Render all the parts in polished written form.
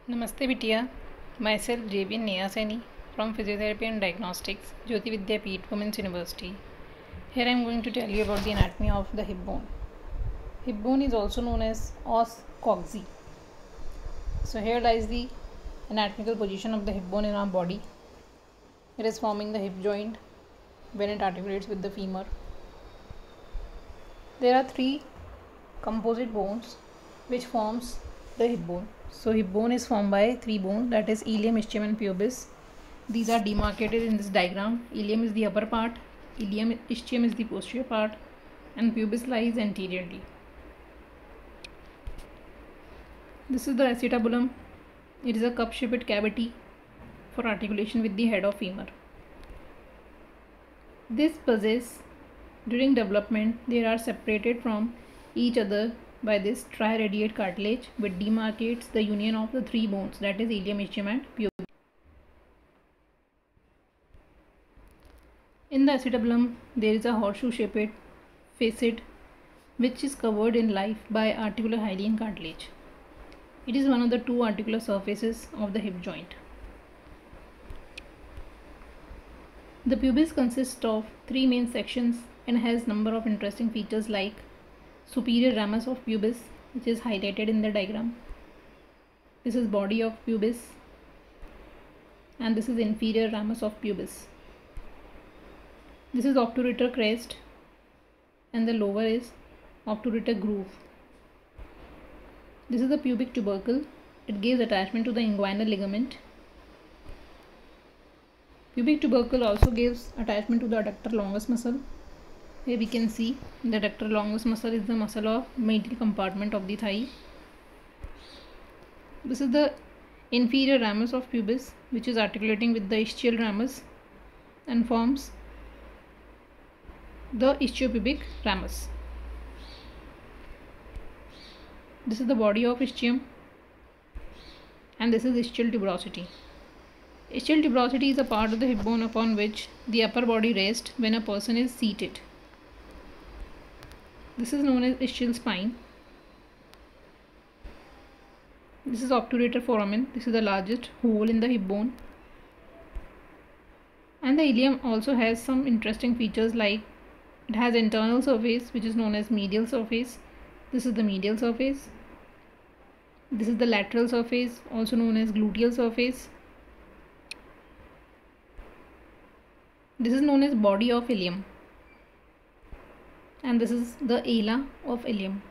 Namaste Bitya, myself JB Neha Saini from Physiotherapy and Diagnostics, Jyoti Vidyapeeth Women's University. Here I am going to tell you about the anatomy of the hip bone. Hip bone is also known as os coxae. So here lies the anatomical position of the hip bone in our body. It is forming the hip joint when it articulates with the femur. There are three composite bones which forms the hip bone. So hip bone is formed by three bones, that is ilium, ischium and pubis. These are demarcated in this diagram. Ilium is the upper part, ischium is the posterior part, and pubis lies anteriorly. This is the acetabulum. It is a cup-shaped cavity for articulation with the head of femur. This possess, during development, they are separated from each other by this triradiate cartilage which demarcates the union of the three bones, that is ilium, ischium and pubis. In the acetabulum there is a horseshoe shaped facet which is covered in life by articular hyaline cartilage. It is one of the two articular surfaces of the hip joint. The pubis consists of three main sections and has number of interesting features like superior ramus of pubis, which is highlighted in the diagram. This is body of pubis, and this is inferior ramus of pubis. This is obturator crest, and the lower is obturator groove. This is the pubic tubercle. It gives attachment to the inguinal ligament. Pubic tubercle also gives attachment to the adductor longus muscle. Here we can see the adductor longus muscle is the muscle of medial compartment of the thigh. This is the inferior ramus of pubis, which is articulating with the ischial ramus and forms the ischiopubic ramus. This is the body of ischium, and this is ischial tuberosity. Ischial tuberosity is a part of the hip bone upon which the upper body rests when a person is seated. This is known as ischial spine. This is obturator foramen. This is the largest hole in the hip bone. And the ilium also has some interesting features like it has internal surface which is known as medial surface. This is the medial surface. This is the lateral surface, also known as gluteal surface. This is known as body of ilium. And this is the ala of ilium.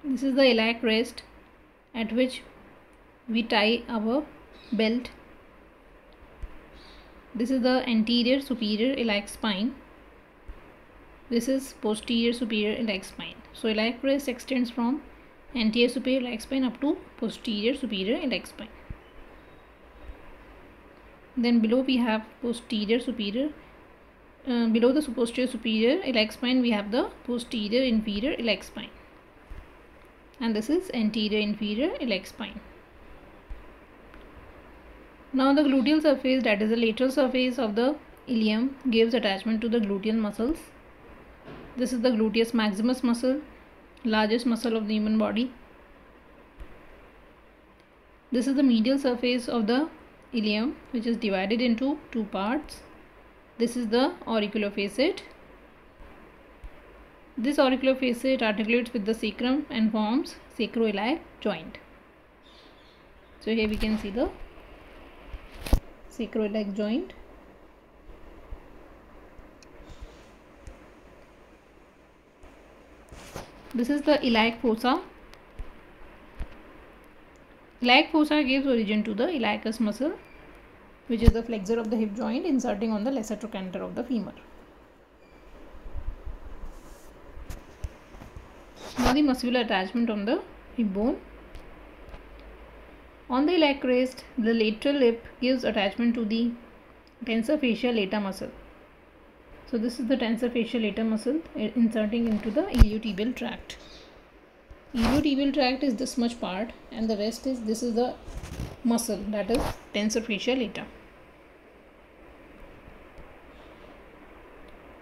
This is the iliac crest at which we tie our belt. This is the anterior superior iliac spine. This is posterior superior iliac spine. So iliac crest extends from anterior superior iliac spine up to posterior superior iliac spine. Then below we have posterior superior. Below the posterior superior iliac spine we have the posterior inferior iliac spine, and this is anterior inferior iliac spine. Now the gluteal surface, that is the lateral surface of the ilium, gives attachment to the gluteal muscles. This is the gluteus maximus muscle, largest muscle of the human body. This is the medial surface of the ilium, which is divided into two parts. This is the auricular facet. This auricular facet articulates with the sacrum and forms sacroiliac joint. So here we can see the sacroiliac joint. This is the iliac fossa. Iliac fossa gives origin to the iliacus muscle, which is the flexor of the hip joint inserting on the lesser trochanter of the femur. Now the muscular attachment on the hip bone. On the iliac crest, the lateral lip gives attachment to the tensor fasciae lata muscle. So this is the tensor fasciae lata muscle inserting into the iliotibial tract. Iliotibial tract is this much part, and the rest is, this is the muscle, that is tensor fasciae lata.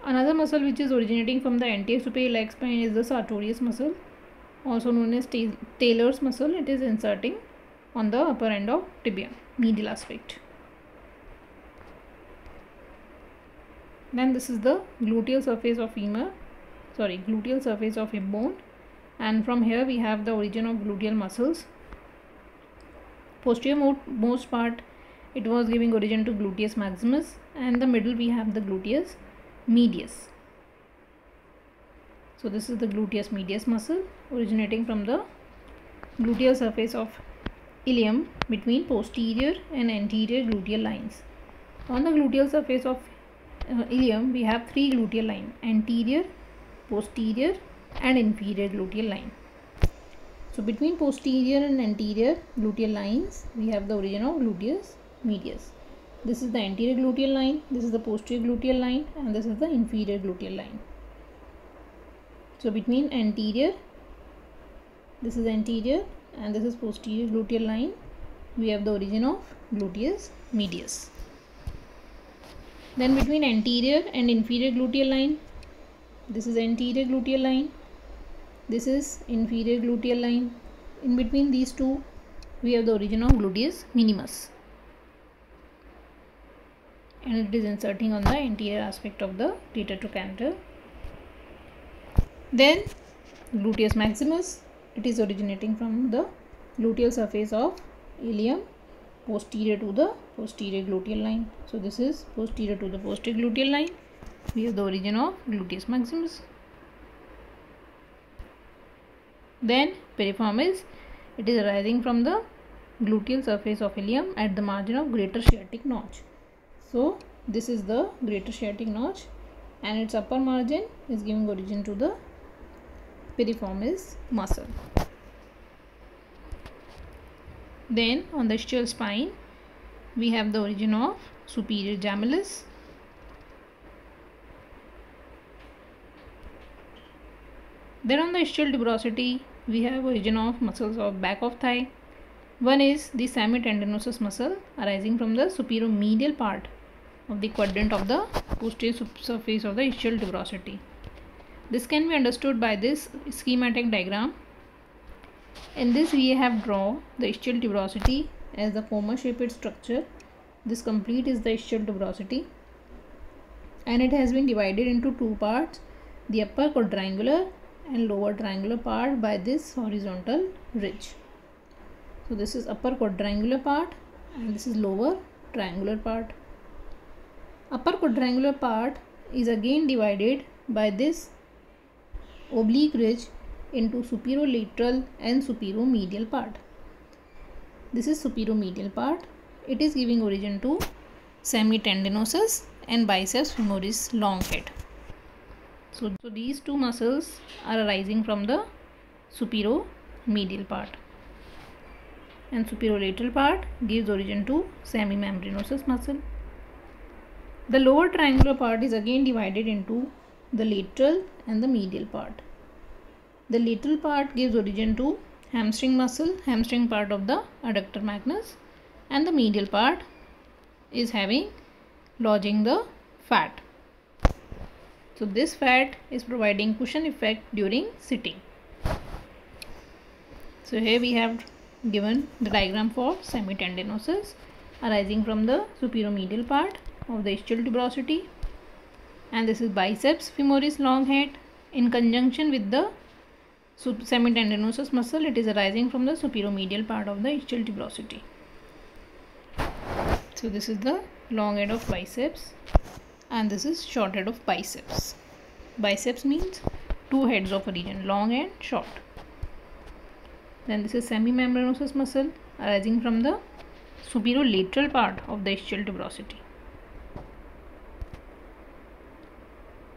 Another muscle which is originating from the anterior superior iliac spine is the sartorius muscle. also known as Taylor's muscle. It is inserting on the upper end of tibia, medial aspect. Then this is the gluteal surface of gluteal surface of hip bone, and from here we have the origin of gluteal muscles. Posterior most part, it was giving origin to gluteus maximus, and the middle we have the gluteus medius. So this is the gluteus medius muscle originating from the gluteal surface of ilium between posterior and anterior gluteal lines. On the gluteal surface of ilium we have three gluteal lines: anterior, posterior and inferior gluteal line. So between posterior and anterior gluteal lines we have the origin of gluteus medius. This is the anterior gluteal line, this is the posterior gluteal line, and this is the inferior gluteal line. So between anterior, this is anterior and this is posterior gluteal line, we have the origin of gluteus medius. Then between anterior and inferior gluteal line, this is anterior gluteal line, this is inferior gluteal line. In between these two we have the origin of gluteus minimus, and it is inserting on the anterior aspect of the greater trochanter. Then gluteus maximus, it is originating from the gluteal surface of ilium posterior to the posterior gluteal line. So this is posterior to the posterior gluteal line, we have the origin of gluteus maximus. Then piriformis, it is arising from the gluteal surface of ilium at the margin of greater sciatic notch. So this is the greater sciatic notch, and its upper margin is giving origin to the piriformis muscle. Then on the ischial spine we have the origin of superior gemellus, then on the ischial tuberosity we have origin of muscles of back of thigh. One is the semitendinosus muscle arising from the superomedial part of the quadrant of the posterior surface of the ischial tuberosity. This can be understood by this schematic diagram. In this we have drawn the ischial tuberosity as the coma shaped structure. This complete is the ischial tuberosity, and it has been divided into two parts, the upper quadrangular and lower triangular part, by this horizontal ridge. So this is upper quadrangular part and this is lower triangular part. Upper quadrangular part is again divided by this oblique ridge into superolateral and superomedial part. This is superomedial part. It is giving origin to semitendinosus and biceps femoris long head. So these two muscles are arising from the superomedial part, and superolateral part gives origin to semimembranosus muscle. The lower triangular part is again divided into the lateral and the medial part. The lateral part gives origin to hamstring muscle, hamstring part of the adductor magnus, and the medial part is having lodging the fat. So this fat is providing cushion effect during sitting. So here we have given the diagram for semitendinosus arising from the superomedial part of the ischial tuberosity, and this is biceps femoris long head in conjunction with the semitendinosus muscle. It is arising from the superomedial part of the ischial tuberosity. So this is the long head of biceps and this is short head of biceps. Biceps means two heads of a region, long and short. Then this is semimembranosus muscle arising from the superolateral part of the ischial tuberosity.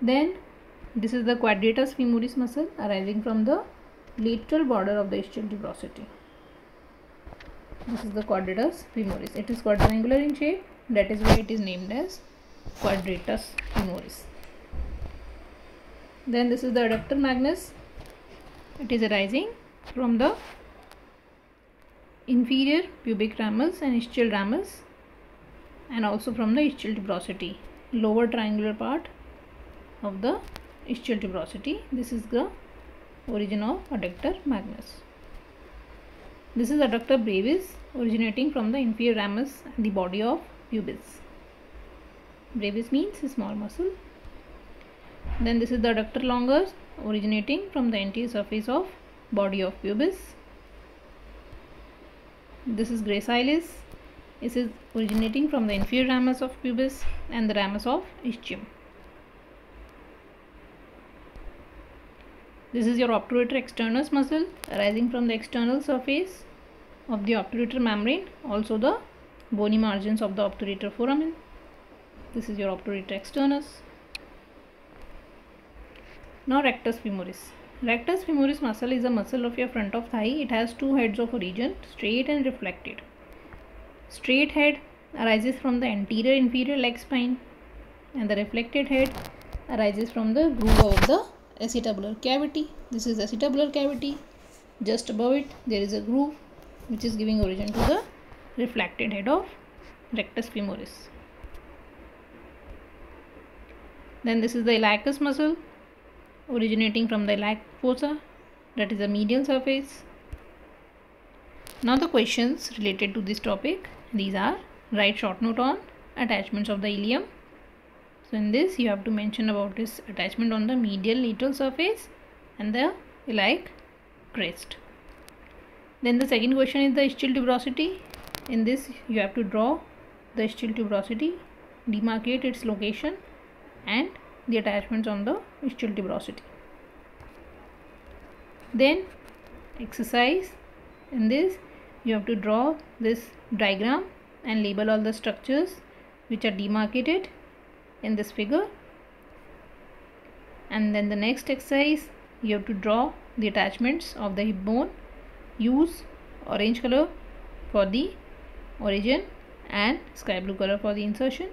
Then this is the quadratus femoris muscle arising from the lateral border of the ischial tuberosity. This is the quadratus femoris. It is quadrangular in shape, that is why it is named as quadratus femoris. Then this is the adductor magnus. It is arising from the inferior pubic ramus and ischial ramus, and also from the ischial tuberosity, lower triangular part of the ischial tuberosity. This is the origin of adductor magnus. This is adductor brevis originating from the inferior ramus and the body of pubis. Brevis means small muscle. Then this is the adductor longus originating from the anterior surface of body of pubis. This is gracilis. This is originating from the inferior ramus of pubis and the ramus of ischium. This is your obturator externus muscle arising from the external surface of the obturator membrane, also the bony margins of the obturator foramen. This is your obturator externus. Now rectus femoris. Rectus femoris muscle is a muscle of your front of thigh. It has two heads of origin, straight and reflected. Straight head arises from the anterior inferior leg spine and the reflected head arises from the groove of the acetabular cavity. This is acetabular cavity. Just above it there is a groove which is giving origin to the reflected head of rectus femoris. Then this is the iliacus muscle originating from the iliac fossa, that is the medial surface. Now the questions related to this topic, these are: write short note on attachments of the ilium. So in this you have to mention about this attachment on the medial lateral surface and the iliac crest. Then the second question is the ischial tuberosity. In this you have to draw the ischial tuberosity, demarcate its location and the attachments on the ischial tuberosity. Then exercise, in this you have to draw this diagram and label all the structures which are demarcated in this figure. And then the next exercise, you have to draw the attachments of the hip bone. Use orange color for the origin and sky blue color for the insertion.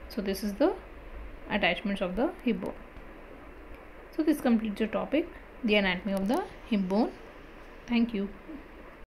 So this is the attachments of the hip bone. So this completes the topic, the anatomy of the hip bone. Thank you.